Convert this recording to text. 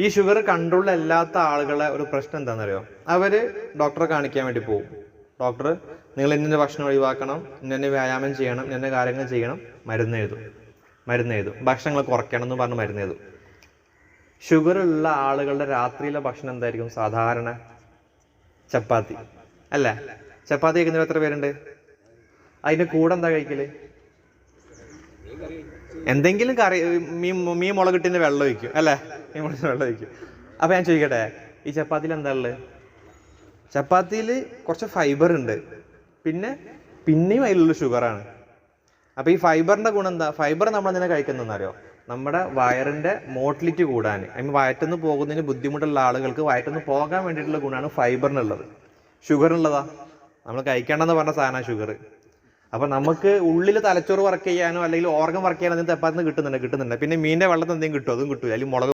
ഈ ഷുഗർ കൺട്രോളിലല്ലാത്ത ആളുകളെ ഒരു പ്രശ്നം എന്താണെന്നറിയോ? അവര് ഡോക്ടറെ കാണിക്കാൻ വേണ്ടി പോകും. ഡോക്ടർ നിങ്ങൾ ഇന്ന ഭക്ഷണം ഒഴിവാക്കണം, ഇന്ന വ്യായാമം ചെയ്യണം, ഇന്ന കാര്യങ്ങൾ ചെയ്യണം, മരുന്ന് എഴുതും. ഭക്ഷണങ്ങൾ കുറയ്ക്കണം എന്ന് പറഞ്ഞ് മരുന്ന് എഴുതും. ഷുഗർ ഉള്ള ആളുകളുടെ രാത്രിയിലെ ഭക്ഷണം എന്തായിരിക്കും? സാധാരണ ചപ്പാത്തി അല്ലേ? ചപ്പാത്തി കഴിക്കുന്നവർ എത്ര പേരുണ്ട്? അതിന്റെ കൂടെ എന്താ കഴിക്കല്? എന്തെങ്കിലും കറി, മീൻ മുളകിട്ടിന്റെ വെള്ളം ഒഴിക്കും അല്ലേ? മീൻ മുളകിന്റെ വെള്ളം ഒഴിക്കും. അപ്പൊ ഞാൻ ചോദിക്കട്ടെ, ഈ ചപ്പാത്തിയിൽ എന്താ ഉള്ളത്? ചപ്പാത്തിയിൽ കുറച്ച് ഫൈബർ ഉണ്ട്, പിന്നെയും അതിലുള്ള ഷുഗറാണ്. അപ്പൊ ഈ ഫൈബറിന്റെ ഗുണം എന്താ? ഫൈബർ നമ്മൾ എന്തിനാ കഴിക്കുന്നറിയോ? നമ്മുടെ വയറിന്റെ മോട്ടിലിറ്റി കൂടാൻ, വയറ്റിന്ന് പോകുന്നതിന് ബുദ്ധിമുട്ടുള്ള ആളുകൾക്ക് വയറ്റിന്ന് പോകാൻ വേണ്ടിയിട്ടുള്ള ഗുണമാണ് ഫൈബറിനുള്ളത്. ഷുഗറിനുള്ളതാ നമ്മൾ കഴിക്കേണ്ടെന്ന് പറഞ്ഞ സാധനമാണ് ഷുഗർ. അപ്പൊ നമുക്ക് ഉള്ളിൽ തലച്ചോറ് വർക്ക് ചെയ്യാനോ അല്ലെങ്കിൽ ഓർഗൻ വർക്ക് ചെയ്യാനോ ചപ്പാത്തിന്ന് കിട്ടുന്നുണ്ട്. പിന്നെ മീനിന്റെ വെള്ളത്തിൽ എന്തെങ്കിലും കിട്ടും? അതും കിട്ടൂല. അല്ലെങ്കിൽ മുളക്